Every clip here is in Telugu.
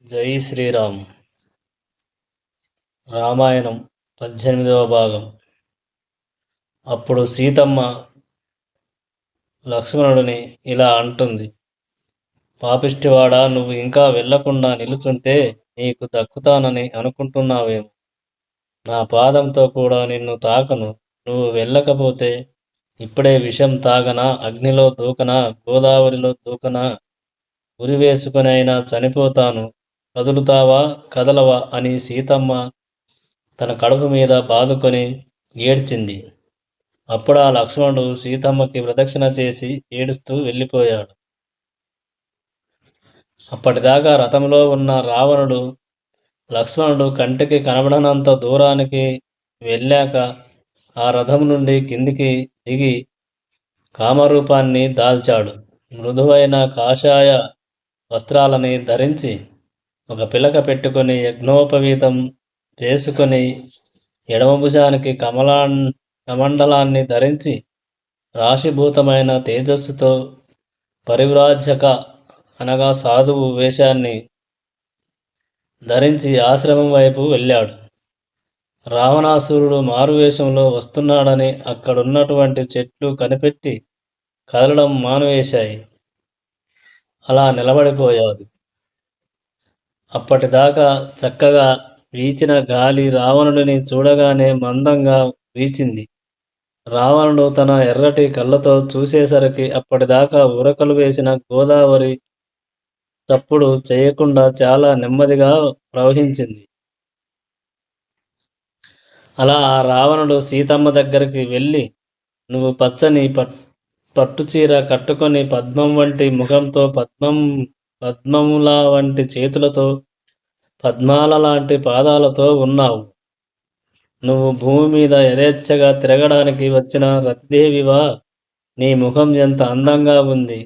జై శ్రీరామ్. రామాయణం 18వ భాగం. అప్పుడు సీతమ్మ లక్ష్మణుడిని ఇలా అంటుంది: పాపిష్టివాడా, నువ్వు ఇంకా వెళ్లకుండా నిలుచుంటే నీకు దక్కుతానని అనుకుంటున్నావేమో. నా పాదంతో కూడా నిన్ను తాకను. నువ్వు వెళ్ళకపోతే ఇప్పుడే విషం తాగనా, అగ్నిలో దూకనా, గోదావరిలో దూకనా, ఉరివేసుకునైనా చనిపోతాను. కదులుతావా కదలవా అని సీతమ్మ తన కడుపు మీద బాదుకొని ఏడ్చింది. అప్పుడు ఆ లక్ష్మణుడు సీతమ్మకి ప్రదక్షిణ చేసి ఏడుస్తూ వెళ్ళిపోయాడు. అప్పటిదాకా రథంలో ఉన్న రావణుడు లక్ష్మణుడు కంటికి కనబడనంత దూరానికి వెళ్ళాక ఆ రథం నుండి కిందికి దిగి కామరూపాన్ని దాల్చాడు. మృదువైన కాషాయ వస్త్రాలని ధరించి ఒక పిలక పెట్టుకొని యజ్ఞోపవీతం వేసుకొని ఎడమ భుజానికి కమండలాన్ని ధరించి రాశిభూతమైన తేజస్సుతో పరివ్రాజక అనగా సాధువు వేషాన్ని ధరించి ఆశ్రమం వైపు వెళ్ళాడు. రావణాసురుడు మారువేషంలో వస్తున్నాడని అక్కడున్నటువంటి చెట్లు కనిపెట్టి కదలడం మానివేశాయి. అలా నిలబడిపోయాడు. అప్పటిదాకా చక్కగా వీచిన గాలి రావణుడిని చూడగానే మందంగా వీచింది. రావణుడు తన ఎర్రటి కళ్ళతో చూసేసరికి అప్పటిదాకా ఉరకలు వేసిన గోదావరి తప్పుడు చేయకుండా చాలా నెమ్మదిగా ప్రవహించింది. అలా ఆ రావణుడు సీతమ్మ దగ్గరికి వెళ్ళి, నువ్వు పచ్చని పట్టుచీర కట్టుకొని పద్మం వంటి ముఖంతో, పద్మముల వంటి చేతులతో, పద్మాల లాంటి పాదాలతో ఉన్నావు. నువ్వు భూమి మీద యథేచ్ఛగా తిరగడానికి వచ్చిన రతిదేవివా? నీ ముఖం ఎంత అందంగా ఉంది,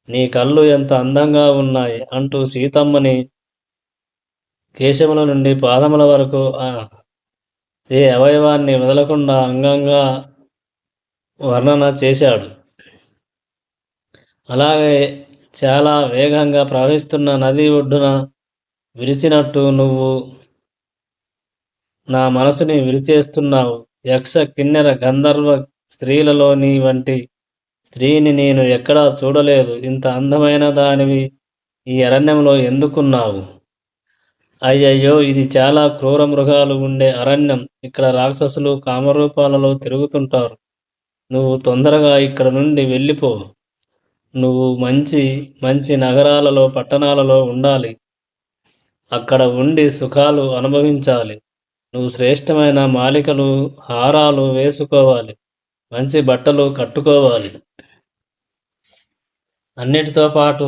నీ కళ్ళు ఎంత అందంగా ఉన్నాయి అంటూ సీతమ్మని కేశముల నుండి పాదముల వరకు ఏ అవయవాన్ని వదలకుండా అంగంగా వర్ణన చేశాడు. అలాగే చాలా వేగంగా ప్రవహిస్తున్న నది ఒడ్డున విరిచినట్టు నువ్వు నా మనసుని విరిచేస్తున్నావు. యక్ష, కిన్నెర, గంధర్వ స్త్రీలలో నీ వంటి స్త్రీని నేను ఎక్కడా చూడలేదు. ఇంత అందమైన దానివి ఈ అరణ్యంలో ఎందుకున్నావు? అయ్యయ్యో, ఇది చాలా క్రూర మృగాలు ఉండే అరణ్యం. ఇక్కడ రాక్షసులు కామరూపాలలో తిరుగుతుంటారు. నువ్వు తొందరగా ఇక్కడ నుండి వెళ్ళిపో. నువ్వు మంచి మంచి నగరాలలో, పట్టణాలలో ఉండాలి. అక్కడ ఉండి సుఖాలు అనుభవించాలి. నువ్వు శ్రేష్టమైన మాలికలు, హారాలు వేసుకోవాలి. మంచి బట్టలు కట్టుకోవాలి. అన్నిటితో పాటు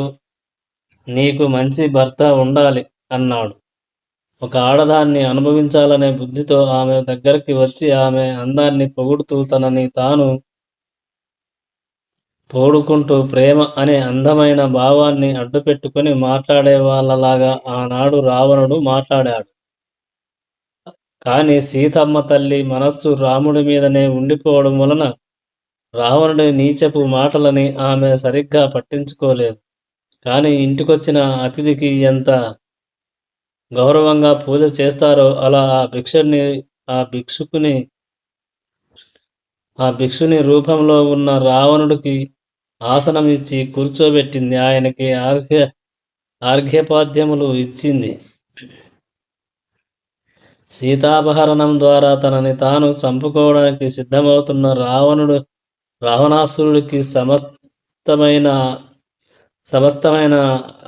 నీకు మంచి భర్త ఉండాలి అన్నాడు. ఒక ఆడదాన్ని అనుభవించాలనే బుద్ధితో ఆమె దగ్గరికి వచ్చి ఆమె అందాన్ని పొగుడుతూ తనని తాను పోడుకుంటూ ప్రేమ అనే అందమైన భావాన్ని అడ్డుపెట్టుకుని మాట్లాడే వాళ్ళలాగా ఆనాడు రావణుడు మాట్లాడాడు. కానీ సీతమ్మ తల్లి మనస్సు రాముడి మీదనే ఉండిపోవడం వలన రావణుడి నీచపు మాటలని ఆమె సరిగ్గా పట్టించుకోలేదు. కానీ ఇంటికొచ్చిన అతిథికి ఎంత గౌరవంగా పూజ చేస్తారో అలా ఆ భిక్షుని రూపంలో ఉన్న రావణుడికి ఆసనం ఇచ్చి కూర్చోబెట్టింది. ఆయనకి ఆర్ఘ్యపాద్యములు ఇచ్చింది. సీతాపహరణం ద్వారా తనని తాను చంపుకోవడానికి సిద్ధమవుతున్న రావణాసురుడికి సమస్తమైన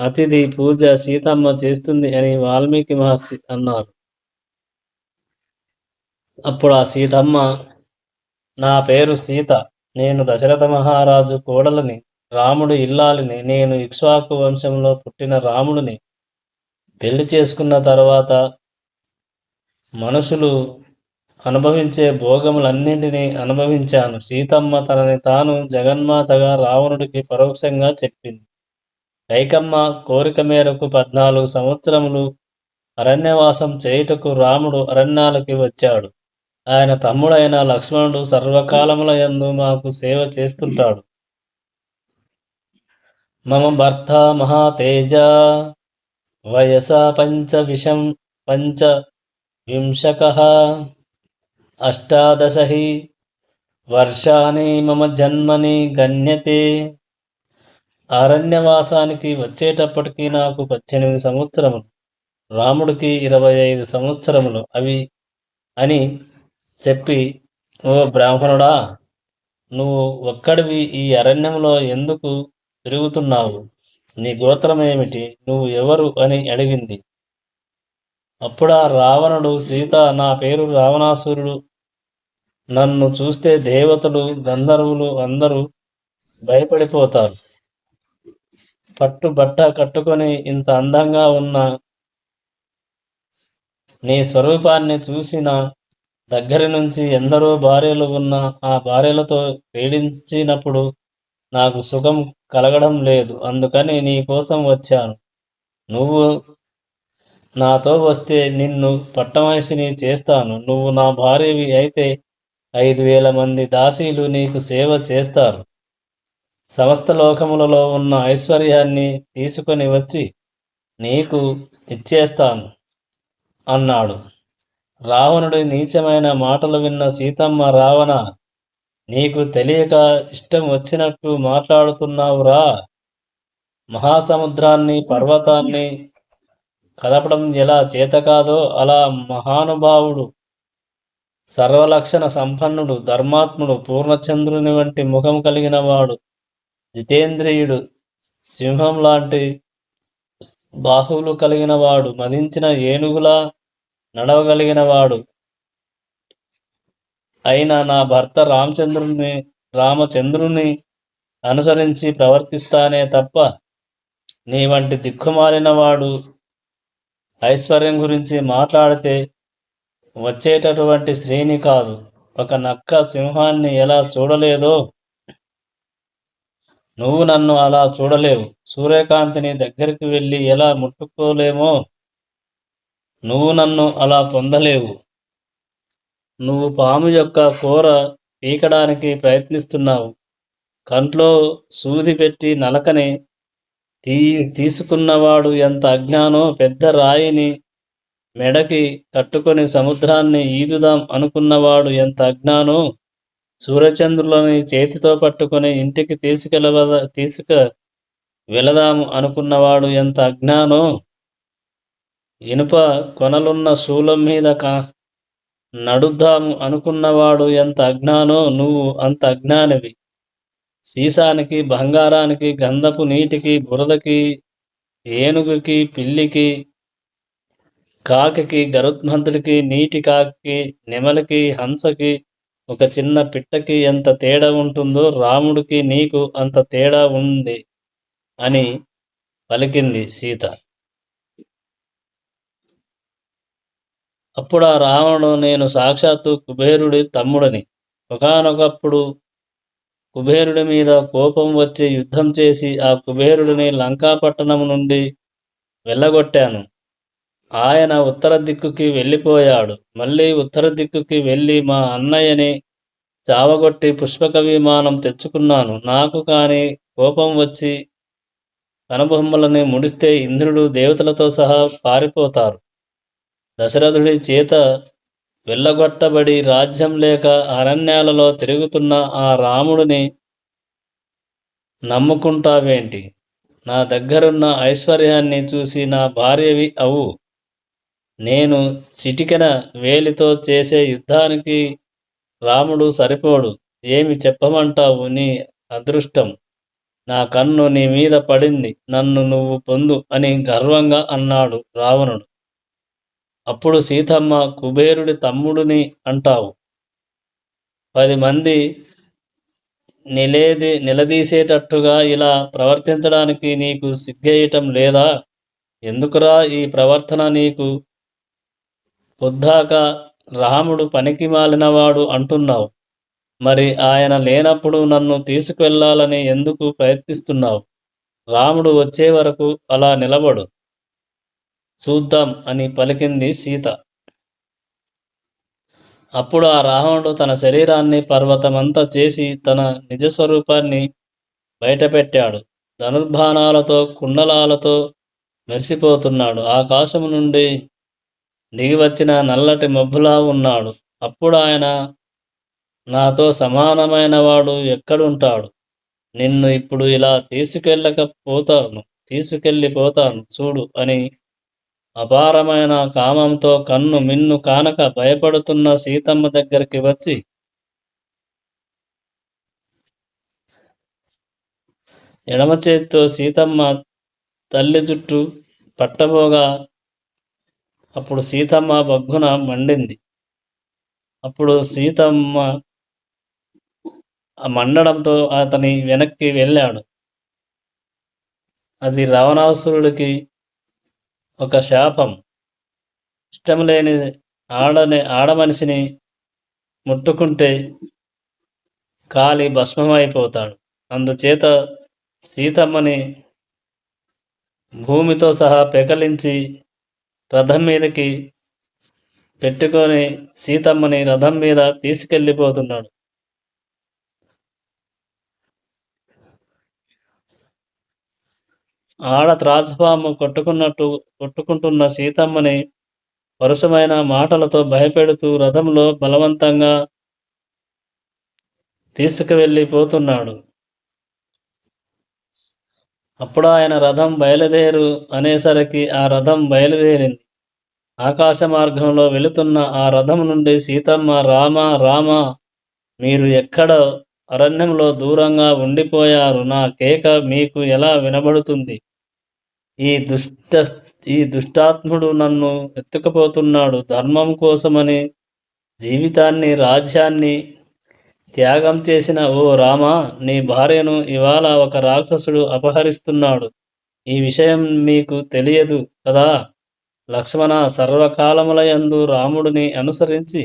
అతిథి పూజ సీతమ్మ చేస్తుంది అని వాల్మీకి మహర్షి అన్నారు. అప్పుడు ఆ సీతమ్మ, నా పేరు సీత, నేను దశరథ మహారాజు కోడలని, రాముడు ఇల్లాలిని. నేను ఇక్ష్వాకు వంశంలో పుట్టిన రాముడిని పెళ్లి చేసుకున్న తర్వాత మనుషులు అనుభవించే భోగములన్నింటినీ అనుభవించాను. సీతమ్మ తనని తాను జగన్మాతగా రావణుడికి పరోక్షంగా చెప్పింది. కైకమ్మ కోరిక మేరకు 14 సంవత్సరములు అరణ్యవాసం చేయుటకు రాముడు అరణ్యాలకి వచ్చాడు. ఆయన తమ్ముడైన లక్ష్మణుడు సర్వకాలముల యందు మాకు సేవ చేస్తుంటాడు. మమ భర్త మహాతేజ వయసా పంచవింశకः అష్టాదశ హి వర్షాణి మమ జన్మని గణ్యతే. అరణ్యవాసానికి వచ్చేటప్పటికి నాకు 18 సంవత్సరములు, రాముడికి 25 సంవత్సరములు అవి అని చెప్పి, ఓ బ్రాహ్మణుడా, నువ్వు ఒక్కడివి ఈ అరణ్యంలో ఎందుకు తిరుగుతున్నావు? నీ గోత్రమేమిటి? నువ్వు ఎవరు అని అడిగింది. అప్పుడా రావణుడు, సీత, నా పేరు రావణాసురుడు. నన్ను చూస్తే దేవతలు, గంధర్వులు అందరూ భయపడిపోతారు. పట్టు బట్ట కట్టుకొని ఇంత అందంగా ఉన్న నీ స్వరూపాన్ని చూసిన దగ్గరి నుంచి ఎందరో భార్యలు ఉన్న ఆ భార్యలతో క్రీడించినప్పుడు నాకు సుఖం కలగడం లేదు. అందుకని నీ కోసం వచ్చాను. నువ్వు నాతో వస్తే నిన్ను పట్టమహిషిని చేస్తాను. నువ్వు నా భార్యవి అయితే 5,000 మంది దాసీలు నీకు సేవ చేస్తారు. సమస్త లోకములలో ఉన్న ఐశ్వర్యాన్ని తీసుకొని వచ్చి నీకు ఇచ్చేస్తాను అన్నాడు. రావణుడి నీచమైన మాటలు విన్న సీతమ్మ, రావణ, నీకు తెలియక ఇష్టం వచ్చినట్టు మాట్లాడుతున్నావురా. మహాసముద్రాన్ని, పర్వతాన్ని కదపడం ఎలా చేత కాదో అలా మహానుభావుడు, సర్వలక్షణ సంపన్నుడు, ధర్మాత్ముడు, పూర్ణచంద్రుని వంటి ముఖం కలిగిన వాడు, జితేంద్రియుడు, సింహం లాంటి బాహువులు కలిగిన వాడు, మదించిన ఏనుగులా నడవగలిగిన వాడు అయిన నా భర్త రామచంద్రుని అనుసరించి ప్రవర్తిస్తానే తప్ప నీ వంటి దిక్కుమాలిన వాడు ఐశ్వర్యం గురించి మాట్లాడితే వచ్చేటటువంటి స్త్రీని కాదు. ఒక నక్క సింహాన్ని ఎలా చూడలేదో నువ్వు నన్ను అలా చూడలేవు. సూర్యకాంతిని దగ్గరికి వెళ్ళి ఎలా ముట్టుకోలేమో నువ్వు నన్ను అలా పొందలేవు. నువ్వు పాము యొక్క కూర పీకడానికి ప్రయత్నిస్తున్నావు. కంట్లో సూది పెట్టి నలకని తీసుకున్నవాడు ఎంత అజ్ఞానో, పెద్ద రాయిని మెడకి కట్టుకొని సముద్రాన్ని ఈదుదాం అనుకున్నవాడు ఎంత అజ్ఞానో, సూర్యచంద్రులని చేతితో పట్టుకొని ఇంటికి వెళదాము అనుకున్నవాడు ఎంత అజ్ఞానో, ఇనుప కొనలున్న శూలం మీద నడుద్దాము అనుకున్నవాడు ఎంత అజ్ఞానో, నువ్వు అంత అజ్ఞానివి. సీసానికి, బంగారానికి, గంధపు నీటికి, బురదకి, ఏనుగుకి, పిల్లికి, కాకికి, గరుత్మంతుడికి, నీటి కాకి, నెమలికి, హంసకి, ఒక చిన్న పిట్టకి ఎంత తేడా ఉంటుందో రాముడికి నీకు అంత తేడా ఉంది అని పలికింది సీత. అప్పుడు ఆ రావణుడు, నేను సాక్షాత్తు కుబేరుడి తమ్ముడని, ఒకానొకప్పుడు కుబేరుడి మీద కోపం వచ్చి యుద్ధం చేసి ఆ కుబేరుడిని లంకాపట్టణం నుండి వెళ్ళగొట్టాను. ఆయన ఉత్తర దిక్కుకి వెళ్ళిపోయాడు. మళ్ళీ ఉత్తర దిక్కుకి వెళ్ళి మా అన్నయ్యని చావగొట్టి పుష్పక విమానం తెచ్చుకున్నాను. నాకు కానీ కోపం వచ్చి కనుబొమ్మలని ముడిస్తే ఇంద్రుడు, దేవతలతో సహా పారిపోతారు. దశరథుడి చేత వెళ్ళగొట్టబడి రాజ్యం లేక అరణ్యాలలో తిరుగుతున్న ఆ రాముడిని నమ్ముకుంటావేంటి? నా దగ్గరున్న ఐశ్వర్యాన్ని చూసి నా భార్యవి అవు. నేను చిటికెన వేలితో చేసే యుద్ధానికి రాముడు సరిపోడు. ఏమి చెప్పమంటావు? నీ అదృష్టం, నా కన్ను నీ మీద పడింది. నన్ను నువ్వు పొందు అని గర్వంగా అన్నాడు రావణుడు. అప్పుడు సీతమ్మ, కుబేరుడి తమ్ముడిని అంటావు, 10 మంది నిలదీసేటట్టుగా ఇలా ప్రవర్తించడానికి నీకు సిగ్గేయటం లేదా? ఎందుకురా ఈ ప్రవర్తన నీకు? పొద్దాక రాముడు పనికి మాలినవాడు అంటున్నావు. మరి ఆయన లేనప్పుడు నన్ను తీసుకువెళ్ళాలని ఎందుకు ప్రయత్నిస్తున్నావు? రాముడు వచ్చే వరకు అలా నిలబడు, చూద్దాం అని పలికింది సీత. అప్పుడు ఆ రావణుడు తన శరీరాన్ని పర్వతమంతా చేసి తన నిజస్వరూపాన్ని బయటపెట్టాడు. ధనుర్బాణాలతో, కుండలాలతో మెరిసిపోతున్నాడు. ఆకాశము నుండి దిగివచ్చిన నల్లటి మబ్బులా ఉన్నాడు. అప్పుడాయన, నాతో సమానమైన వాడు ఎక్కడుంటాడు? నిన్ను ఇప్పుడు ఇలా తీసుకెళ్ళిపోతాను చూడు అని అపారమైన కామంతో కన్ను మిన్ను కానక భయపడుతున్న సీతమ్మ దగ్గరికి వచ్చి, ఎడమ చేత్తో సీతమ్మ తల్లి జుట్టు పట్టబోగా అప్పుడు సీతమ్మ బగ్గున మండింది. అప్పుడు సీతమ్మ మండడంతో అతని వెనక్కి వెళ్ళాడు. అది రావణాసురుడికి ఒక శాపం. ఇష్టం లేని ఆడమనిషిని ముట్టుకుంటే కాలి భస్మమైపోతాడు. అందుచేత సీతమ్మని భూమితో సహా పెకలించి రథం మీదకి పెట్టుకొని సీతమ్మని రథం మీద తీసుకెళ్ళిపోతున్నాడు. ఆడ త్రాచుపాము కొట్టుకుంటున్న సీతమ్మని పరుషమైన మాటలతో భయపెడుతూ రథంలో బలవంతంగా తీసుకువెళ్ళిపోతున్నాడు. అప్పుడు ఆయన రథం బయలుదేరు అనేసరికి ఆ రథం బయలుదేరింది. ఆకాశ మార్గంలో వెళుతున్న ఆ రథం నుండి సీతమ్మ, రామ రామ, మీరు ఎక్కడ అరణ్యంలో దూరంగా ఉండిపోయారు? నా కేక మీకు ఎలా వినబడుతుంది? ఈ దుష్టాత్ముడు నన్ను ఎత్తుకుపోతున్నాడు. ధర్మం కోసమని జీవితాన్ని, రాజ్యాన్ని త్యాగం చేసిన ఓ రామ, నీ భార్యను ఇవాళ ఒక రాక్షసుడు అపహరిస్తున్నాడు. ఈ విషయం మీకు తెలియదు కదా లక్ష్మణ? సర్వకాలములయందు రాముడిని అనుసరించి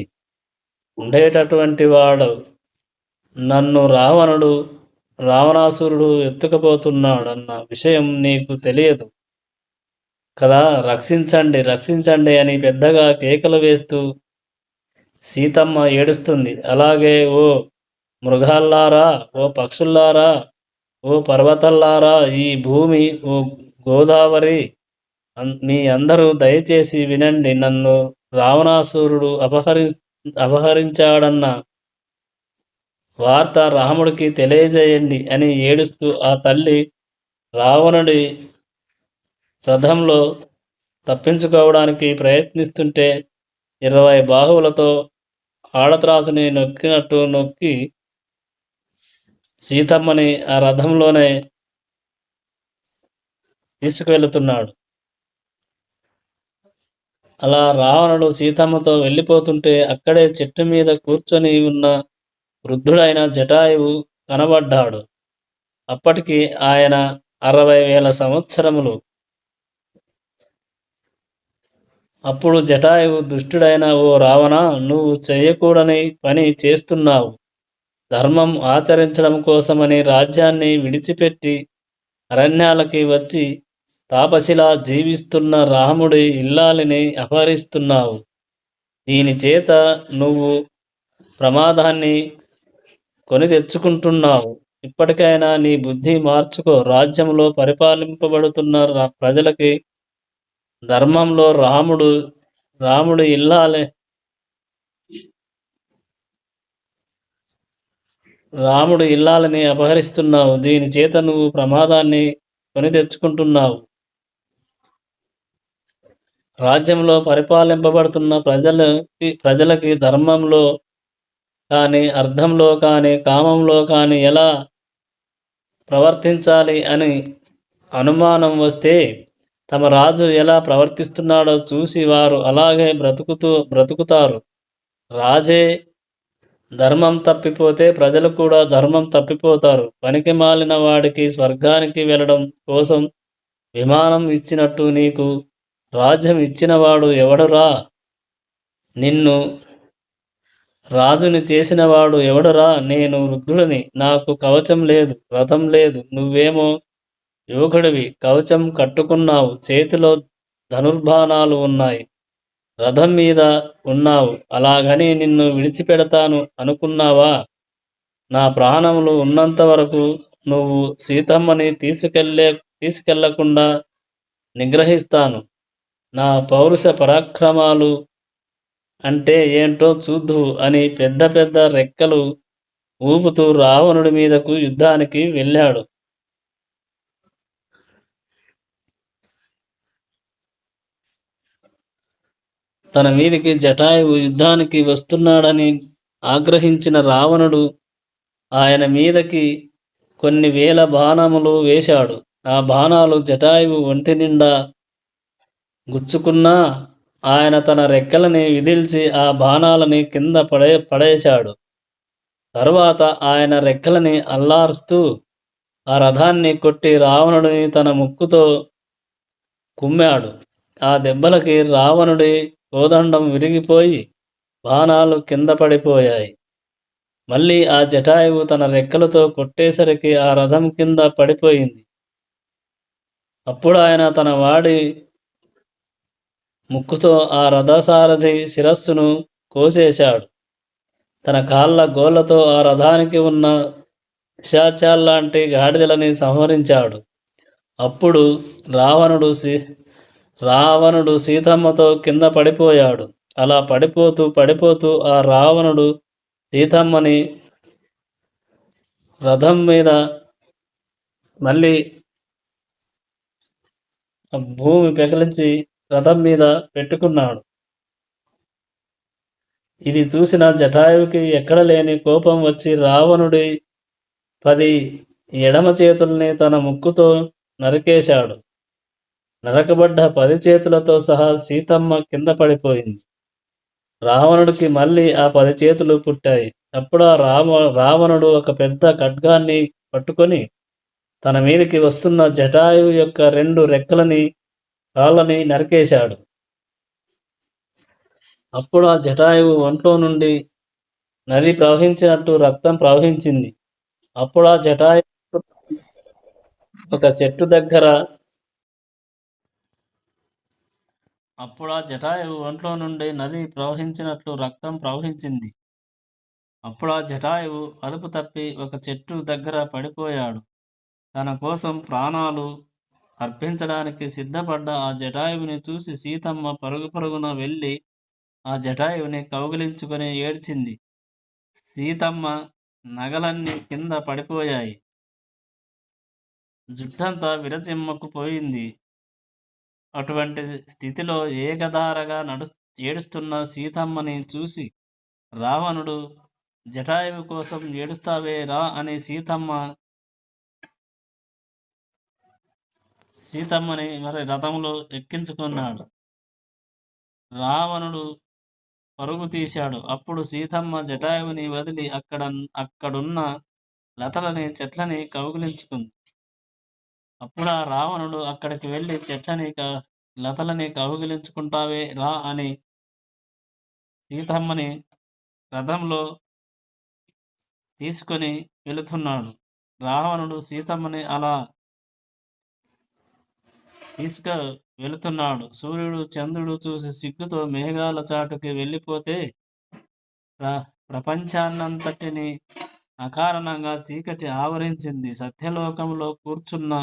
ఉండేటటువంటి వాడు నన్ను రావణాసురుడు ఎత్తుకుపోతున్నాడన్న విషయం నీకు తెలియదు కదా? రక్షించండి, రక్షించండి అని పెద్దగా కేకలు వేస్తూ సీతమ్మ ఏడుస్తుంది. అలాగే ఓ మృగాల్లారా, ఓ పక్షుల్లారా, ఓ పర్వతాల్లారా, ఈ భూమి, ఓ గోదావరి, మీ అందరూ దయచేసి వినండి. నన్ను రావణాసురుడు అపహరించాడన్న వార్త రాముడికి తెలియజేయండి అని ఏడుస్తూ ఆ తల్లి రావణుడి రథంలో తప్పించుకోవడానికి ప్రయత్నిస్తుంటే 20 బాహువులతో ఆడత్రాసుని నొక్కినట్టు నొక్కి సీతమ్మని ఆ రథంలోనే తీసుకువెళుతున్నాడు. అలా రావణుడు సీతమ్మతో వెళ్ళిపోతుంటే అక్కడే చెట్టు మీద కూర్చొని ఉన్న వృద్ధుడైన జటాయువు కనబడ్డాడు. అప్పటికి ఆయన 60,000 సంవత్సరములు. అప్పుడు జటాయువు, దుష్టుడైన ఓ రావణ, నువ్వు చేయకూడని పని చేస్తున్నావు. ధర్మం ఆచరించడం కోసమని రాజ్యాన్ని విడిచిపెట్టి అరణ్యాలకి వచ్చి తాపసిలా జీవిస్తున్న రాముడి ఇల్లాలిని అపహరిస్తున్నావు. దీని చేత నువ్వు ప్రమాదాన్ని కొని తెచ్చుకుంటున్నావు. ఇప్పటికైనా నీ బుద్ధి మార్చుకో. రాజ్యంలో పరిపాలింపబడుతున్న ప్రజలకి ధర్మంలో రాముడు ఇల్లాలని అపహరిస్తున్నావు. దీని చేత నువ్వు ప్రమాదాన్ని కొని తెచ్చుకుంటున్నావు. రాజ్యంలో పరిపాలింపబడుతున్న ప్రజలకి ధర్మంలో కానీ, అర్థంలో కానీ, కామంలో కానీ ఎలా ప్రవర్తించాలి అని అనుమానం వస్తే తమ రాజు ఎలా ప్రవర్తిస్తున్నాడో చూసి వారు అలాగే బ్రతుకుతారు. రాజే ధర్మం తప్పిపోతే ప్రజలు కూడా ధర్మం తప్పిపోతారు. పనికి మాలిన వాడికి స్వర్గానికి వెళ్ళడం కోసం విమానం ఇచ్చినట్టు నీకు రాజ్యం ఇచ్చినవాడు ఎవడురా? నిన్ను రాజుని చేసినవాడు ఎవడురా? నేను వృద్ధుడిని, నాకు కవచం లేదు, రథం లేదు. నువ్వేమో యువకుడివి, కవచం కట్టుకున్నావు, చేతిలో ధనుర్బాణాలు ఉన్నాయి, రథం మీద ఉన్నావు. అలాగని నిన్ను విడిచిపెడతాను అనుకున్నావా? నా ప్రాణములు ఉన్నంత వరకు నువ్వు సీతమ్మని తీసుకెళ్లకుండా నిగ్రహిస్తాను. నా పౌరుష పరాక్రమాలు అంటే ఏంటో చూద్దువు అని పెద్ద పెద్ద రెక్కలు ఊపుతూ రావణుడి మీదకు యుద్ధానికి వెళ్ళాడు. తన మీదికి జటాయువు యుద్ధానికి వస్తున్నాడని ఆగ్రహించిన రావణుడు ఆయన మీదకి కొన్ని వేల బాణములు వేశాడు. ఆ బాణాలు జటాయువు ఒంటి నిండా గుచ్చుకున్నా ఆయన తన రెక్కలని విదిల్చి ఆ బాణాలని కింద పడేశాడు. తరువాత ఆయన రెక్కలని అల్లారుస్తూ ఆ రథాన్ని కొట్టి రావణుడిని తన ముక్కుతో కుమ్మాడు. ఆ దెబ్బలకి రావణుడి కోదండం విరిగిపోయి బాణాలు కింద పడిపోయాయి. మళ్ళీ ఆ జటాయువు తన రెక్కలతో కొట్టేసరికి ఆ రథం కింద పడిపోయింది. అప్పుడు ఆయన తన వాడి ముక్కుతో ఆ రథసారథి శిరస్సును కోసేశాడు. తన కాళ్ళ గోళ్లతో ఆ రథానికి ఉన్న పిశాచాల్లాంటి గాడిదలని సంహరించాడు. అప్పుడు రావణుడు సీతమ్మతో కింద పడిపోయాడు. అలా పడిపోతూ పడిపోతూ ఆ రావణుడు సీతమ్మని రథం మీద మళ్ళీ భూమి పెకలించి రథం మీద పెట్టుకున్నాడు. ఇది చూసిన జటాయువుకి ఎక్కడ లేని కోపం వచ్చి రావణుడి 10 ఎడమ చేతుల్ని తన ముక్కుతో నరికేశాడు. నరకబడ్డ 10 చేతులతో సహా సీతమ్మ కింద పడిపోయింది. రావణుడికి మళ్ళీ ఆ 10 చేతులు పుట్టాయి. అప్పుడు ఆ రావణుడు ఒక పెద్ద ఖడ్గాన్ని పట్టుకొని తన మీదకి వస్తున్న జటాయువు యొక్క 2 రెక్కలని కాళ్ళని నరికేశాడు. అప్పుడు ఆ జటాయువు ఒంట్లో నుండి నది ప్రవహించినట్టు రక్తం ప్రవహించింది. అప్పుడు ఆ జటాయువు ఒక చెట్టు దగ్గర ఒంట్లో నుండి నది ప్రవహించినట్లు రక్తం ప్రవహించింది. అప్పుడు ఆ జటాయువు అదుపు తప్పి ఒక చెట్టు దగ్గర పడిపోయాడు. తన కోసం ప్రాణాలు అర్పించడానికి సిద్ధపడ్డ ఆ జటాయువుని చూసి సీతమ్మ పరుగు పరుగున వెళ్ళి ఆ జటాయువుని కౌగిలించుకొని ఏడ్చింది. సీతమ్మ నగలన్నీ కింద పడిపోయాయి. జుట్టంతా విరచిమ్మకుపోయింది. అటువంటి స్థితిలో ఏకధారగా ఏడుస్తున్న సీతమ్మని చూసి రావణుడు జటాయువు కోసం ఏడుస్తావే రా అని సీతమ్మని మరి రథంలో ఎక్కించుకున్నాడు. రావణుడు పరుగు తీశాడు. అప్పుడు సీతమ్మ జటాయువుని వదిలి అక్కడున్న లతలని చెట్లని కౌగిలించుకుంది. అప్పుడు ఆ రావణుడు అక్కడికి వెళ్ళి లతలని కౌగిలించుకుంటావే రా అని సీతమ్మని రథంలో తీసుకొని వెళుతున్నాడు. రావణుడు సీతమ్మని అలా వెళుతున్నాడు. సూర్యుడు చంద్రుడు చూసి సిగ్గుతో మేఘాల చాటుకి వెళ్ళిపోతే ప్రపంచాన్నంతటిని అకారణంగా చీకటి ఆవరించింది. సత్యలోకంలో కూర్చున్న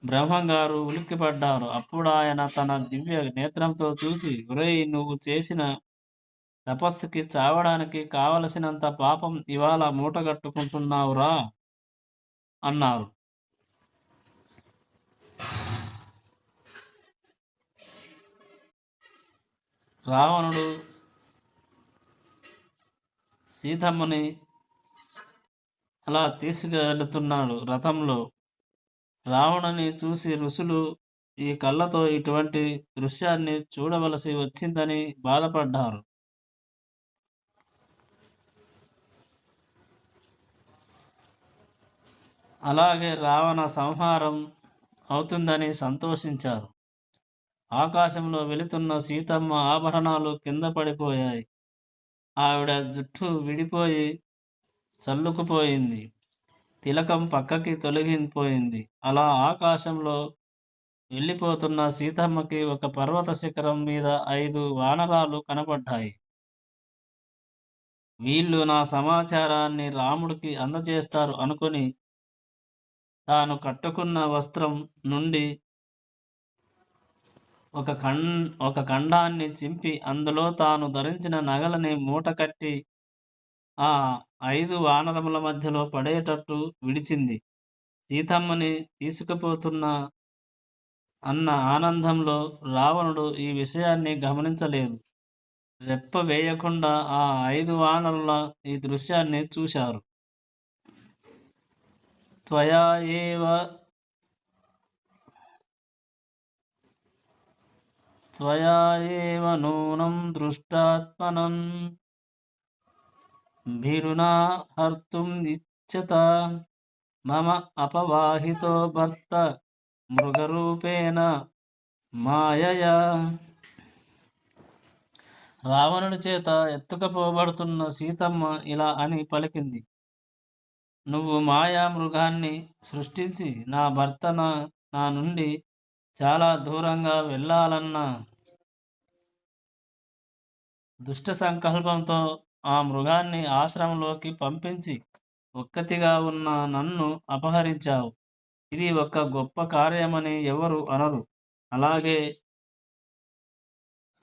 బ్రహ్మంగారు ఉలిక్కిపడ్డారు. అప్పుడు ఆయన తన దివ్య నేత్రంతో చూసి, ఒరేయ్, నువ్వు చేసిన తపస్సుకి చావడానికి కావలసినంత పాపం ఇవాళ మూటగట్టుకుంటున్నావురా అన్నారు. రావణుడు సీతమ్మని అలా తీసుకువెళుతున్నాడు రథంలో. రావణుని చూసి ఋషులు ఈ కళ్ళతో ఇటువంటి దృశ్యాన్ని చూడవలసి వచ్చిందని బాధపడ్డారు. అలాగే రావణ సంహారం అవుతుందని సంతోషించారు. ఆకాశంలో వెళుతున్న సీతమ్మ ఆభరణాలు కింద పడిపోయాయి. ఆవిడ జుట్టు విడిపోయి చల్లుకుపోయింది. తిలకం పక్కకి తొలగిపోయింది. అలా ఆకాశంలో వెళ్ళిపోతున్న సీతమ్మకి ఒక పర్వత శిఖరం మీద 5 వానరాలు కనపడ్డాయి. వీళ్ళు నా సమాచారాన్ని రాముడికి అందజేస్తారు అనుకుని తాను కట్టుకున్న వస్త్రం నుండి ఒక ఖండాన్ని చింపి అందులో తాను ధరించిన నగలని మూటకట్టి ఆ 5 వానరముల మధ్యలో పడేటట్టు విడిచింది. సీతమ్మని తీసుకుపోతున్న అన్న ఆనందంలో రావణుడు ఈ విషయాన్ని గమనించలేదు. రెప్ప వేయకుండా ఆ 5 వానరుల ఈ దృశ్యాన్ని చూశారు. త్వయా ఏవ నూనం దృష్టాత్మనం భీరునా హర్తుం ఇచ్చత మమ అపవాహితో భర్త మృగరూపేణ మాయయా. రావణుడి చేత ఎత్తుకుపోబడుతున్న సీతమ్మ ఇలా అని పలికింది. నువ్వు మాయా మృగాన్ని సృష్టించి నా భర్త నా నుండి చాలా దూరంగా వెళ్ళాలన్న దుష్ట సంకల్పంతో ఆ మృగాన్ని ఆశ్రమంలోకి పంపించి ఒక్కతిగా ఉన్న నన్ను అపహరించావు. ఇది ఒక గొప్ప కార్యమని ఎవరు అనరు. అలాగే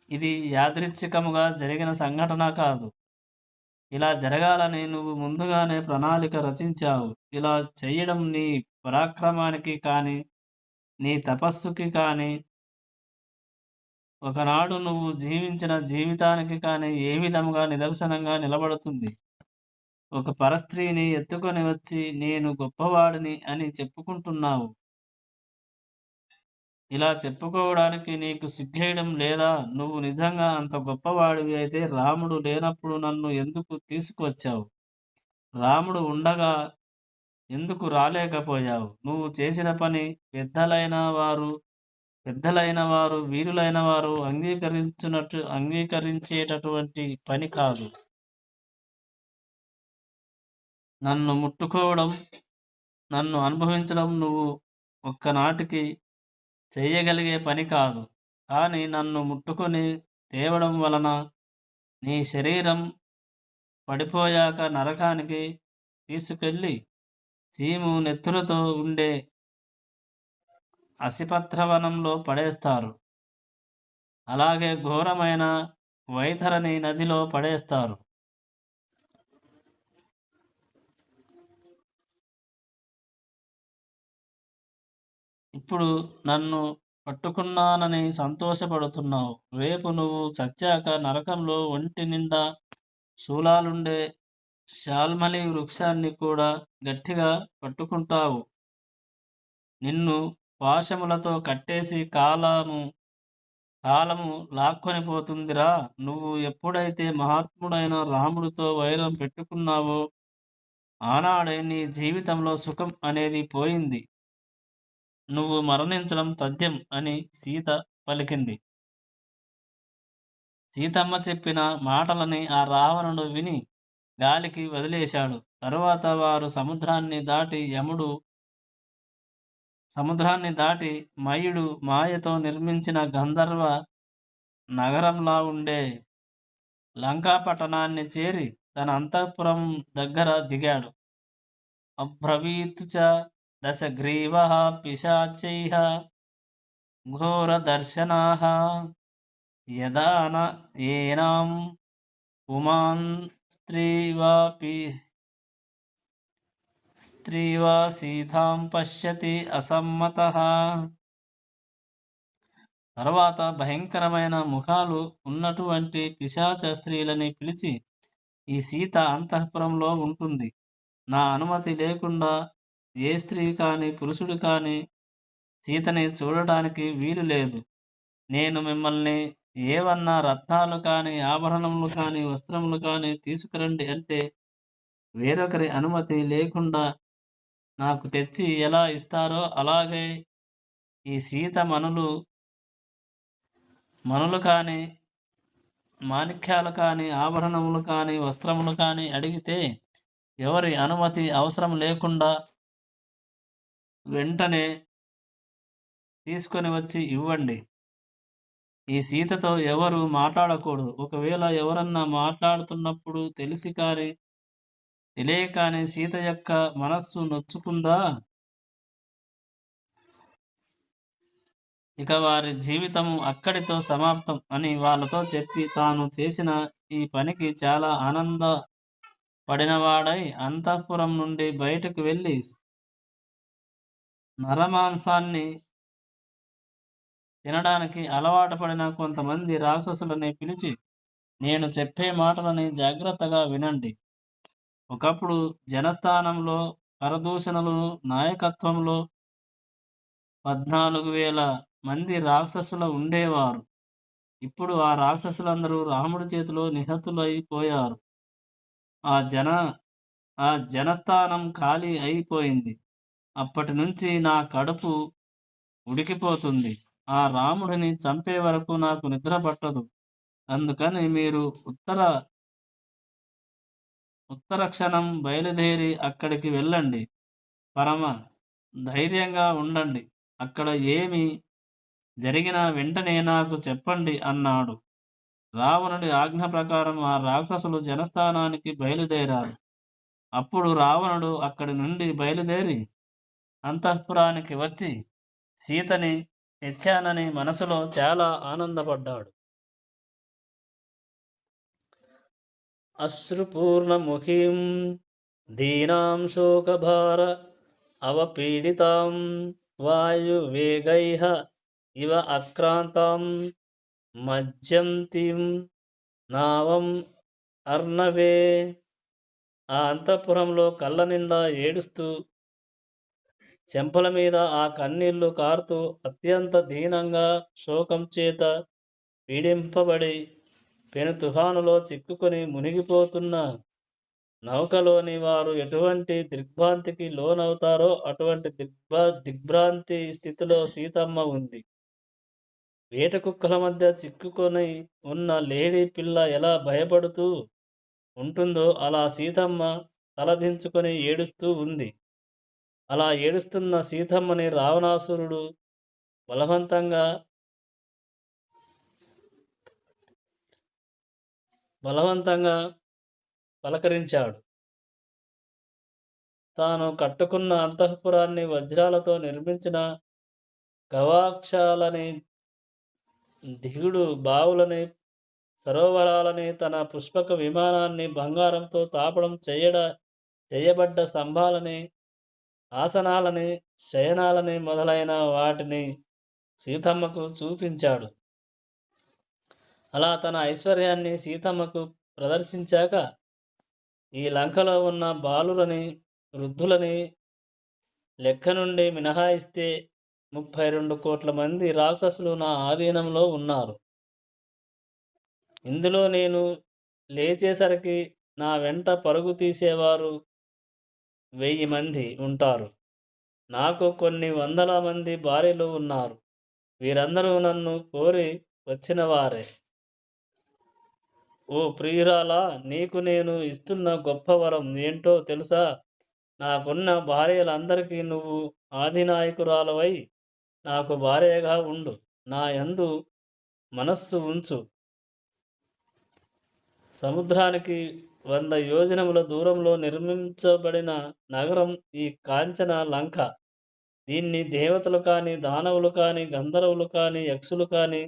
ఇది యాదృచ్ఛికముగా జరిగిన సంఘటన కాదు. ఇలా జరగాలని నువ్వు ముందుగానే ప్రణాళిక రచించావు. ఇలా చెయ్యడం నీ పరాక్రమానికి కానీ నీ తపస్సుకి కానీ ఒకనాడు నువ్వు జీవించిన జీవితానికి కానీ ఏ విధముగా నిదర్శనంగా నిలబడుతుంది. ఒక పరస్త్రీని ఎత్తుకొని వచ్చి నేను గొప్పవాడిని అని చెప్పుకుంటున్నావు. ఇలా చెప్పుకోవడానికి నీకు సిగ్గేయడం లేదా? నువ్వు నిజంగా అంత గొప్పవాడివి అయితే రాముడు లేనప్పుడు నన్ను ఎందుకు తీసుకువచ్చావు? రాముడు ఉండగా ఎందుకు రాలేకపోయావు? నువ్వు చేసిన పని పెద్దలైన వారు వీరులైన వారు అంగీకరించేటటువంటి పని కాదు. నన్ను ముట్టుకోవడం, నన్ను అనుభవించడం నువ్వు ఒక్కనాటికి చేయగలిగే పని కాదు. కానీ నన్ను ముట్టుకొని తేవడం వలన నీ శరీరం పడిపోయాక నరకానికి తీసుకెళ్ళి చీము నెత్తురుతో ఉండే అసిపత్రవనంలో పడేస్తారు. అలాగే ఘోరమైన వైతరణి నదిలో పడేస్తారు. ఇప్పుడు నన్ను పట్టుకున్నానని సంతోషపడుతున్నావు. రేపు నువ్వు చచ్చాక నరకంలో ఒంటి నిండా శూలాలుండే శాల్మలి వృక్షాన్ని కూడా గట్టిగా పట్టుకుంటావు. నిన్ను పాశములతో కట్టేసి కాలము లాక్కొని పోతుందిరా. నువ్వు ఎప్పుడైతే మహాత్ముడైన రాముడితో వైరం పెట్టుకున్నావో ఆనాడే నీ జీవితంలో సుఖం అనేది పోయింది. నువ్వు మరణించడం తథ్యం అని సీత పలికింది. సీతమ్మ చెప్పిన మాటలని ఆ రావణుడు విని గాలికి వదిలేశాడు. తరువాత వారు సముద్రాన్ని దాటి మయుడు మాయతో నిర్మించిన గంధర్వ నగరంలా ఉండే లంకా పట్టణాన్ని చేరి తన అంతఃపురం దగ్గర దిగాడు. అబ్రవీత్ చ దశగ్రీవః పిశాచైః ఘోరదర్శనాః యదాన ఏనాం పుమాన్ స్త్రీవా సీతాం పశ్యతి అసమ్మతః. తర్వాత భయంకరమైన ముఖాలు ఉన్నటువంటి పిశాచ స్త్రీలని పిలిచి, ఈ సీత అంతఃపురంలో ఉంటుంది. నా అనుమతి లేకుండా ఏ స్త్రీ కానీ పురుషుడు కానీ సీతని చూడటానికి వీలు లేదు. నేను మిమ్మల్ని ఏవన్నా రత్నాలు కానీ ఆభరణములు కానీ వస్త్రములు కానీ తీసుకురండి అంటే వేరొకరి అనుమతి లేకుండా నాకు తెచ్చి ఎలా ఇస్తారో అలాగే ఈ సీత మనులు కానీ మాణిక్యాలు కానీ ఆభరణములు కానీ వస్త్రములు కానీ అడిగితే ఎవరి అనుమతి అవసరం లేకుండా వెంటనే తీసుకొని వచ్చి ఇవ్వండి. ఈ సీతతో ఎవరు మాట్లాడకూడదు. ఒకవేళ ఎవరన్నా మాట్లాడుతున్నప్పుడు తెలియకాని సీత యొక్క మనస్సు నొచ్చుకుందా ఇక వారి జీవితం అక్కడితో సమాప్తం అని వాళ్ళతో చెప్పి తాను చేసిన ఈ పనికి చాలా ఆనందపడినవాడై అంతఃపురం నుండి బయటకు వెళ్ళి నరమాంసాన్ని తినడానికి అలవాటు పడిన కొంతమంది రాక్షసులని పిలిచి, నేను చెప్పే మాటలని జాగ్రత్తగా వినండి. ఒకప్పుడు జనస్థానంలో కరదూషణులు నాయకత్వంలో 14,000 మంది రాక్షసులు ఉండేవారు. ఇప్పుడు ఆ రాక్షసులందరూ రాముడి చేతిలో నిహతులైపోయారు. ఆ జన ఆ జనస్థానం ఖాళీ అయిపోయింది. అప్పటి నుంచి నా కడుపు ఉడికిపోతుంది. ఆ రాముడిని చంపే వరకు నాకు నిద్ర పట్టదు. అందుకని మీరు ఉత్తర క్షణం బయలుదేరి అక్కడికి వెళ్ళండి. పరమ ధైర్యంగా ఉండండి. అక్కడ ఏమి జరిగినా వెంటనే నాకు చెప్పండి అన్నాడు. రావణుడి ఆజ్ఞ ప్రకారం ఆ రాక్షసులు జనస్థానానికి బయలుదేరారు. అప్పుడు రావణుడు అక్కడి నుండి బయలుదేరి అంతఃపురానికి వచ్చి సీతని తెచ్చానని మనసులో చాలా ఆనందపడ్డాడు. అశ్రుపూర్ణముఖీం దీనాం శోకభార అవపీడితాం వాయువేగైః ఇవ అక్రాంతాం మజ్జంతీం నావం అర్ణవే. ఆ అంతఃపురంలో కళ్ళ నిండా ఏడుస్తూ చెంపల మీద ఆ కన్నీళ్లు కారుతూ అత్యంత దీనంగా శోకం చేత పీడింపబడి పెను తుఫానులో చిక్కుకొని మునిగిపోతున్న నౌకలోని వారు ఎటువంటి దిగ్భ్రాంతికి లోనవుతారో అటువంటి దిగ్భ్రాంతి స్థితిలో సీతమ్మ ఉంది. వేట కుక్కల మధ్య చిక్కుకొని ఉన్న లేడీ పిల్ల ఎలా భయపడుతూ ఉంటుందో అలా సీతమ్మ తలదించుకొని ఏడుస్తూ ఉంది. అలా ఏడుస్తున్న సీతమ్మని రావణాసురుడు బలవంతంగా పలకరించాడు. తాను కట్టుకున్న అంతఃపురాన్ని వజ్రాలతో నిర్మించిన గవాక్షాలని, దిగుడు బావులని, సరోవరాలని, తన పుష్పక విమానాన్ని, బంగారంతో తాపడం చేయబడ్డ స్తంభాలని, ఆసనాలని, శయనాలని మొదలైన వాటిని సీతమ్మకు చూపించాడు. అలా తన ఐశ్వర్యాన్ని సీతమ్మకు ప్రదర్శించాక ఈ లంకలో ఉన్న బాలులని, వృద్ధులని లెక్క నుండి మినహాయిస్తే 32 కోట్ల మంది రాక్షసులు నా ఆధీనంలో ఉన్నారు. ఇందులో నేను లేచేసరికి నా వెంట పరుగు తీసేవారు 1000 మంది ఉంటారు. నాకు కొన్ని వందల మంది భార్యలు ఉన్నారు. వీరందరూ నన్ను కోరి వచ్చిన వారే. ఓ ప్రియురాలా, నీకు నేను ఇస్తున్న గొప్ప వరం ఏంటో తెలుసా? నాకున్న భార్యలందరికీ నువ్వు ఆదినాయకురాలవై నాకు భార్యగా ఉండు. నా యందు మనస్సు ఉంచు. సముద్రానికి 100 యోజనముల దూరంలో నిర్మించబడిన నగరం ఈ కాంచన లంక. దీన్ని దేవతలు కానీ, దానవులు కానీ, గంధర్వులు కానీ, యక్షులు కానీ,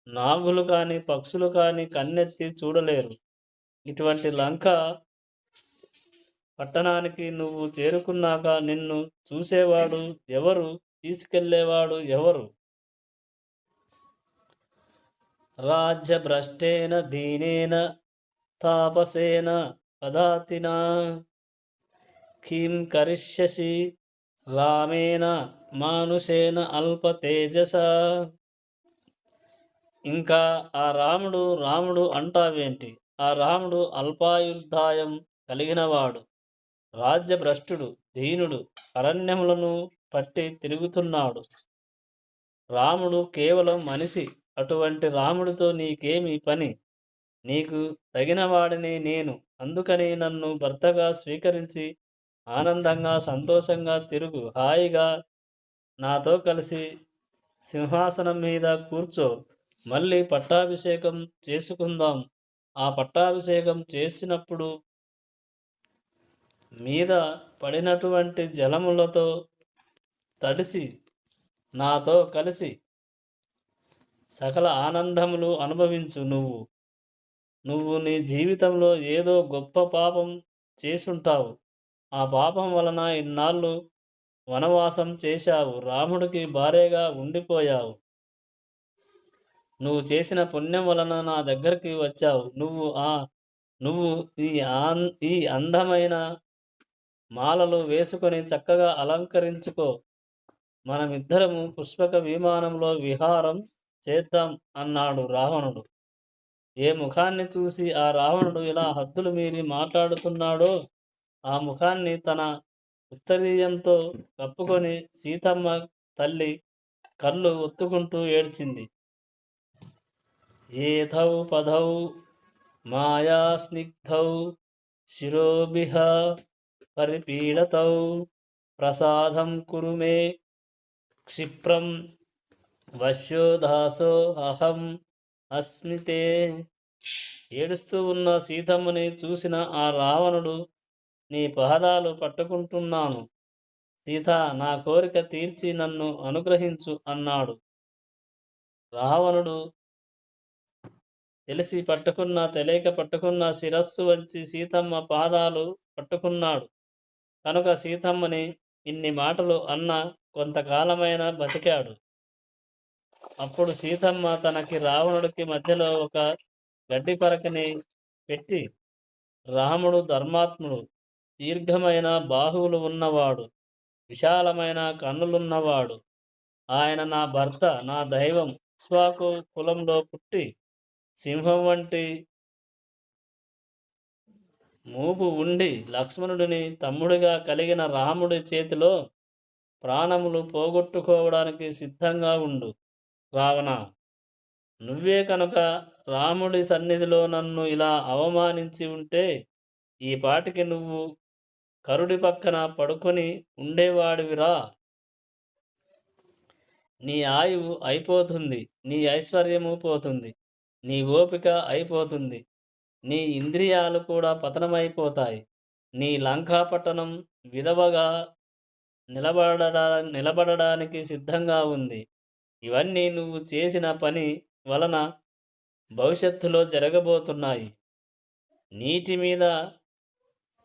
నాగులు కానీ, పక్షులు కానీ కన్నెత్తి చూడలేరు. ఇటువంటి లంక పట్టణానికి నువ్వు చేరుకున్నాక నిన్ను చూసేవాడు ఎవరు? తీసుకెళ్లేవాడు ఎవరు? రాజ్యభ్రష్టేన దీనేన తాపసేన పదాతినా కిం కరిష్యసి రామేణ మానుషేన అల్పతేజస. ఇంకా ఆ రాముడు అంటావేంటి? ఆ రాముడు అల్పాయుర్దాయం కలిగినవాడు, రాజ్యభ్రష్టుడు, దీనుడు, అరణ్యములను పట్టి తిరుగుతున్నాడు. రాముడు కేవలం మనిషి. అటువంటి రాముడితో నీకేమి పని? నీకు తగినవాడిని నేను. అందుకని నన్ను భర్తగా స్వీకరించి ఆనందంగా, సంతోషంగా తిరుగు. హాయిగా నాతో కలిసి సింహాసనం మీద కూర్చో. మళ్ళీ పట్టాభిషేకం చేసుకుందాం. ఆ పట్టాభిషేకం చేసినప్పుడు మీద పడినటువంటి జలములతో తడిసి నాతో కలిసి సకల ఆనందములు అనుభవించు. నువ్వు నీ జీవితంలో ఏదో గొప్ప పాపం చేసుంటావు. ఆ పాపం వలన ఇన్నాళ్ళు వనవాసం చేశావు. రాముడికి భార్యగా ఉండిపోయావు. నువ్వు చేసిన పుణ్యం వలన నా దగ్గరికి వచ్చావు. నువ్వు ఈ అందమైన మాలలు వేసుకొని చక్కగా అలంకరించుకో. మనమిద్దరము పుష్పక విమానంలో విహారం చేద్దాం అన్నాడు రావణుడు. ఏ ముఖాన్ని చూసి ఆ రావణుడు ఇలా హద్దులు మీరి మాట్లాడుతున్నాడో ఆ ముఖాన్ని తన ఉత్తరీయంతో కప్పుకొని సీతమ్మ తల్లి కళ్ళు ఒత్తుకుంటూ ఏడ్చింది. ఏథౌ పదౌ మాయా స్నిగ్ధౌ శిరోభిః పరిపీడతౌ ప్రసాదం కురు మే క్షిప్రం వశ్యో దాసో అహం అస్మితే. ఏడుస్తూ ఉన్న సీతమ్మని చూసిన ఆ రావణుడు, నీ పాదాలు పట్టుకుంటున్నాను సీత, నా కోరిక తీర్చి నన్ను అనుగ్రహించు అన్నాడు. రావణుడు తెలియక పట్టుకున్న శిరస్సు వంచి సీతమ్మ పాదాలు పట్టుకున్నాడు. కనుక సీతమ్మని ఇన్ని మాటలు అన్న కొంతకాలమైన బతికాడు. అప్పుడు సీతమ్మ తనకి రావణుడికి మధ్యలో ఒక గడ్డి పరకని పెట్టి, రాముడు ధర్మాత్ముడు, దీర్ఘమైన బాహువులు ఉన్నవాడు, విశాలమైన కన్నులున్నవాడు. ఆయన నా భర్త, నా దైవం. ఇక్ష్వాకు కులంలో పుట్టి సింహం వంటి మూపు ఉండి లక్ష్మణుడిని తమ్ముడిగా కలిగిన రాముడి చేతిలో ప్రాణములు పోగొట్టుకోవడానికి సిద్ధంగా ఉండు. రావణ, నువ్వే కనుక రాముడి సన్నిధిలో నన్ను ఇలా అవమానించి ఉంటే ఈ పాటికి నువ్వు కరుడి పక్కన పడుకొని ఉండేవాడివిరా. నీ ఆయువు అయిపోతుంది, నీ ఐశ్వర్యము పోతుంది, నీ ఓపిక అయిపోతుంది, నీ ఇంద్రియాలు కూడా పతనమైపోతాయి. నీ లంకాపట్టణం విధవగా నిలబడడానికి సిద్ధంగా ఉంది. ఇవన్నీ నువ్వు చేసిన పని వలన భవిష్యత్తులో జరగబోతున్నాయి. నీటి మీద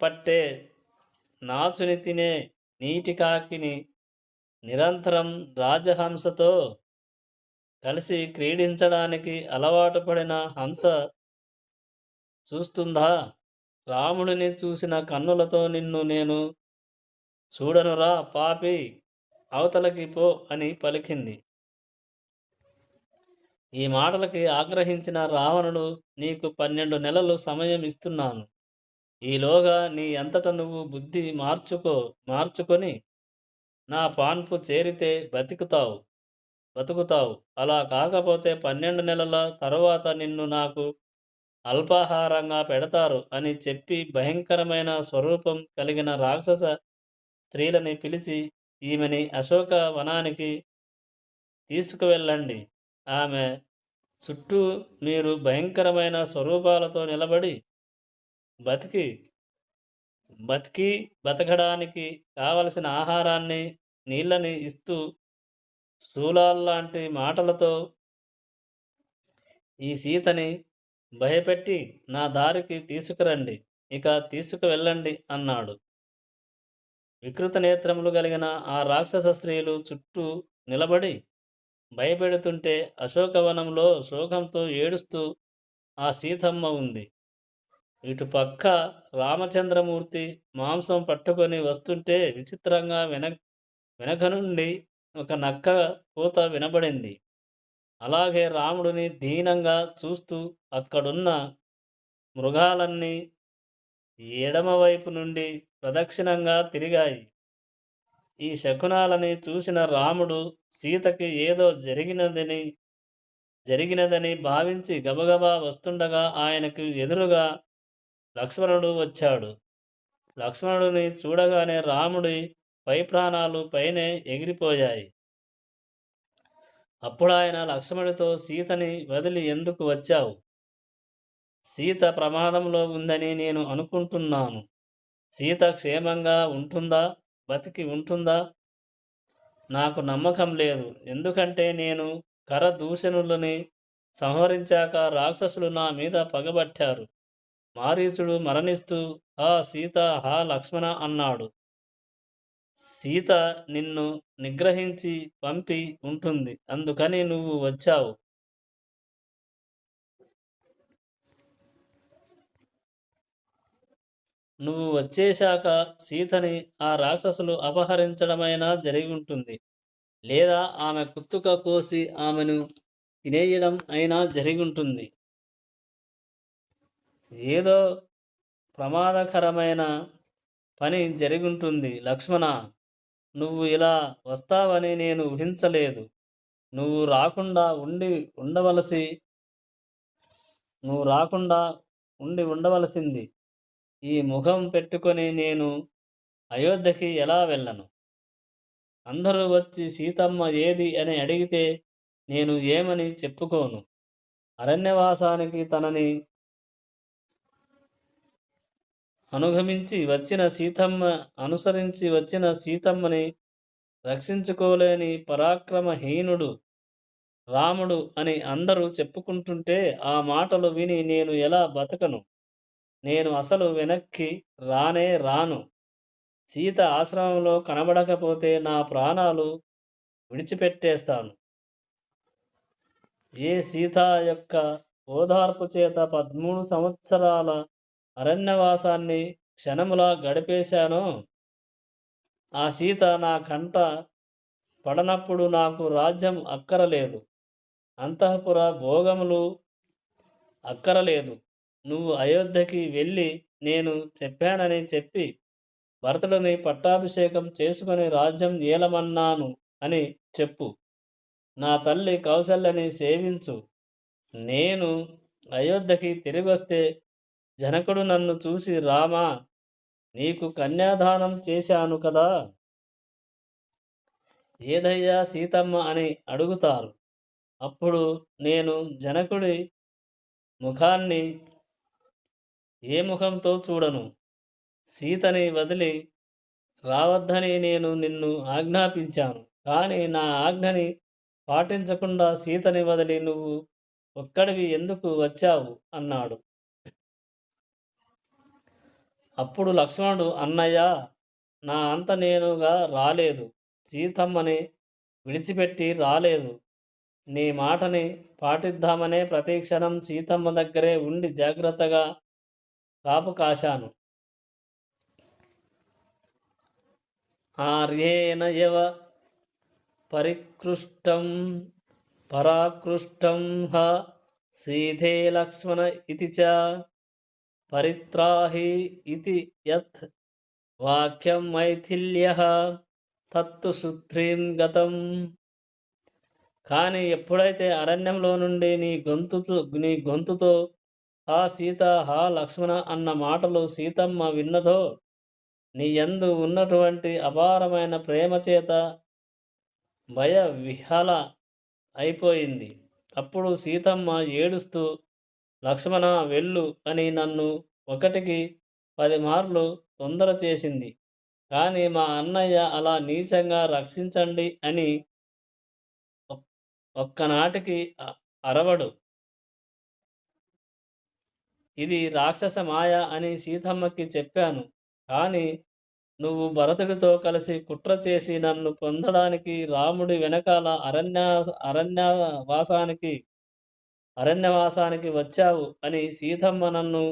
పట్టే నాచుని తినే నీటి కాకిని నిరంతరం రాజహంసతో కలిసి క్రీడించడానికి అలవాటు పడిన హంస చూస్తుందా? రాముడిని చూసిన కన్నులతో నిన్ను నేను చూడనురా పాపి, అవతలకి పో అని పలికింది. ఈ మాటలకి ఆగ్రహించిన రావణుడు, నీకు 12 నెలలు సమయం ఇస్తున్నాను. ఈలోగా నీ అంతట నువ్వు బుద్ధి మార్చుకొని నా పాన్పు చేరితే బతుకుతావు. అలా కాకపోతే 12 నెలల తరువాత నిన్ను నాకు అల్పాహారంగా పెడతారు అని చెప్పి భయంకరమైన స్వరూపం కలిగిన రాక్షస స్త్రీలని పిలిచి, ఈమెని అశోక వనానికి తీసుకువెళ్ళండి. ఆమె చుట్టూ మీరు భయంకరమైన స్వరూపాలతో నిలబడి బతకడానికి కావలసిన ఆహారాన్ని, నీళ్ళని ఇస్తూ శూలాల్లాంటి మాటలతో ఈ సీతని భయపెట్టి నా దారికి తీసుకురండి, ఇక తీసుకువెళ్ళండి అన్నాడు. వికృత నేత్రములు కలిగిన ఆ రాక్షస స్త్రీలు చుట్టూ నిలబడి భయపెడుతుంటే అశోకవనంలో శోకంతో ఏడుస్తూ ఆ సీతమ్మ ఉంది. ఇటు పక్క రామచంద్రమూర్తి మాంసం పట్టుకొని వస్తుంటే విచిత్రంగా వెనక నుండి ఒక నక్క కూత వినబడింది. అలాగే రాముడిని దీనంగా చూస్తూ అక్కడున్న మృగాలన్నీ ఎడమవైపు నుండి ప్రదక్షిణంగా తిరిగాయి. ఈ శకునాలని చూసిన రాముడు సీతకి ఏదో జరిగినదని భావించి గబగబా వస్తుండగా ఆయనకు ఎదురుగా లక్ష్మణుడు వచ్చాడు. లక్ష్మణుడిని చూడగానే రాముడి పై ప్రాణాలు పైనే ఎగిరిపోయాయి. అప్పుడాయన లక్ష్మణుడితో, సీతని వదిలి ఎందుకు వచ్చావు? సీత ప్రమాదంలో ఉందని నేను అనుకుంటున్నాను. సీత క్షేమంగా ఉంటుందా? బతికి ఉంటుందా? నాకు నమ్మకం లేదు. ఎందుకంటే నేను కరదూషణులని సంహరించాక రాక్షసులు నా మీద పగబట్టారు. మారీచుడు మరణిస్తూ హా సీత, హా లక్ష్మణ అన్నాడు. సీత నిన్ను నిగ్రహించి పంపి ఉంటుంది. అందుకని నువ్వు వచ్చావు. నువ్వు వచ్చేశాక సీతని ఆ రాక్షసులు అపహరించడమైనా జరిగి ఉంటుంది. లేదా ఆమె కుత్తుక కోసి ఆమెను తినేయడం అయినా జరిగుంటుంది. ఏదో ప్రమాదకరమైన పని జరిగుంటుంది. లక్ష్మణ, నువ్వు ఇలా వస్తావని నేను ఊహించలేదు. నువ్వు రాకుండా ఉండి ఉండవలసి నువ్వు రాకుండా ఉండవలసింది. ఈ ముఖం పెట్టుకొని నేను అయోధ్యకి ఎలా వెళ్ళను? అందరూ వచ్చి సీతమ్మ ఏది అని అడిగితే నేను ఏమని చెప్పుకోను? అరణ్యవాసానికి తనని అనుసరించి వచ్చిన సీతమ్మని రక్షించుకోలేని పరాక్రమహీనుడు రాముడు అని అందరూ చెప్పుకుంటుంటే ఆ మాటలు విని నేను ఎలా బతకను? నేను అసలు వెనక్కి రానే రాను. సీత ఆశ్రమంలో కనబడకపోతే నా ప్రాణాలు విడిచిపెట్టేస్తాను. ఏ సీత యొక్క ఓదార్పు చేత 13 సంవత్సరాల అరణ్యవాసాన్ని క్షణములా గడిపేశానో, ఆ సీత నా కంట పడనప్పుడు నాకు రాజ్యం అక్కరలేదు, అంతఃపుర భోగములు అక్కరలేదు. నువ్వు అయోధ్యకి వెళ్ళి నేను చెప్పానని చెప్పి భరతుడిని పట్టాభిషేకం చేసుకుని రాజ్యం ఏలమన్నాను అని చెప్పు. నా తల్లి కౌసల్యని సేవించు. నేను అయోధ్యకి తిరిగొస్తే జనకుడు నన్ను చూసి రామా, నీకు కన్యాదానం చేశాను కదా, ఏదయ్యా సీతమ్మ అని అడుగుతారు. అప్పుడు నేను జనకుడి ముఖాన్ని ఏ ముఖంతో చూడను. సీతని వదిలి రావద్దని నేను నిన్ను ఆజ్ఞాపించాను. కానీ నా ఆజ్ఞని పాటించకుండా సీతని వదిలి నువ్వు ఒక్కడివి ఎందుకు వచ్చావు అన్నాడు. అప్పుడు లక్ష్మణుడు, అన్నయ్య, నా అంత నేనుగా రాలేదు, సీతమ్మని విడిచిపెట్టి రాలేదు. నీ మాటని పాటిద్దామనే ప్రతి క్షణం సీతమ్మ దగ్గరే ఉండి జాగ్రత్తగా కాపు కాశాను. ఆర్యేణ యవ పరికృష్టం పరాకృష్టం హ సీతే లక్ష్మణ ఇతి చ పరిత్రాహి ఇతి యత్ వాక్యం మైథిల్యః తత్తు శుద్ధ్రీం గతం. కానీ ఎప్పుడైతే అరణ్యంలో నుండి నీ గొంతుతో హా సీత, హా లక్ష్మణ అన్న మాటలు సీతమ్మ విన్నదో, నీ యందు ఉన్నటువంటి అపారమైన ప్రేమ చేత భయ విహ్వల అయిపోయింది. అప్పుడు సీతమ్మ ఏడుస్తూ, లక్ష్మణ వెళ్ళు అని నన్ను 1కి 10 మార్లు తొందర చేసింది. కానీ మా అన్నయ్య అలా నీచంగా రక్షించండి అని ఒక్కనాటికి అరవడు. ఇది రాక్షస మాయ అని సీతమ్మకి చెప్పాను. కానీ నువ్వు భరతుడితో కలిసి కుట్ర చేసి నన్ను పొందడానికి రాముడి వెనకాల అరణ్యవాసానికి వచ్చావు అని సీతమ్మ నన్ను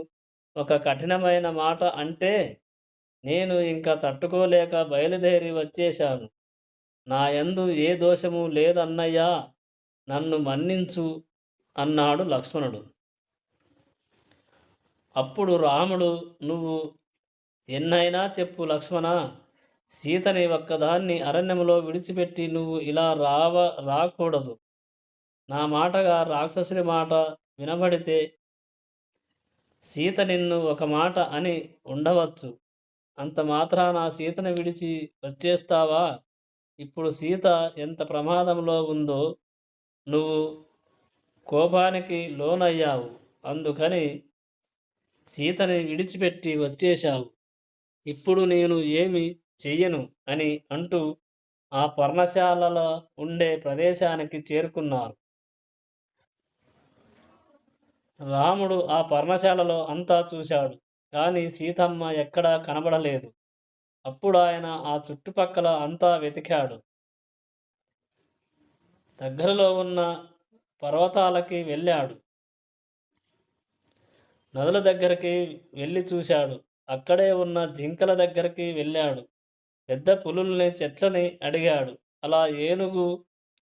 ఒక కఠినమైన మాట అంటే నేను ఇంకా తట్టుకోలేక బయలుదేరి వచ్చేశాను. నా యందు ఏ దోషము లేదన్నయ్యా, నన్ను మన్నించు అన్నాడు లక్ష్మణుడు. అప్పుడు రాముడు, నువ్వు ఎన్నైనా చెప్పు లక్ష్మణ, సీతని ఒక్కదాన్ని అరణ్యంలో విడిచిపెట్టి నువ్వు ఇలా రాకూడదు. నా మాటగా రాక్షసుని మాట వినబడితే సీత నిన్ను ఒక మాట అని ఉండవచ్చు. అంత మాత్రాన సీతను విడిచి వచ్చేస్తావా? ఇప్పుడు సీత ఎంత ప్రమాదంలో ఉందో నువ్వు కోపానికి లోనయ్యావు. అందుకని సీతని విడిచిపెట్టి వచ్చేశావు. ఇప్పుడు నేను ఏమి చెయ్యను అని అంటూ ఆ పర్ణశాలలో ఉండే ప్రదేశానికి చేరుకున్నారు. రాముడు ఆ పర్ణశాలలో అంతా చూశాడు. కానీ సీతమ్మ ఎక్కడా కనబడలేదు. అప్పుడాయన ఆ చుట్టుపక్కల అంతా వెతికాడు. దగ్గరలో ఉన్న పర్వతాలకి వెళ్ళాడు. నదుల దగ్గరికి వెళ్ళి చూశాడు. అక్కడే ఉన్న జింకల దగ్గరికి వెళ్ళాడు. పెద్ద పులుల్ని, చెట్లని అడిగాడు. అలా ఏనుగు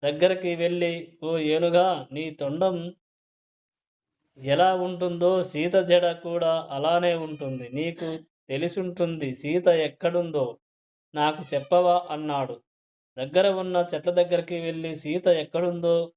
దగ్గరికి వెళ్ళి, "ఓ ఏనుగా, నీ తొండం ఎలా ఉంటుందో సీత జడ కూడా అలానే ఉంటుంది. నీకు తెలిసుంటుంది సీత ఎక్కడుందో నాకు చెప్పవా?" అన్నాడు. దగ్గర ఉన్న చెట్ల దగ్గరికి వెళ్ళి సీత ఎక్కడుందో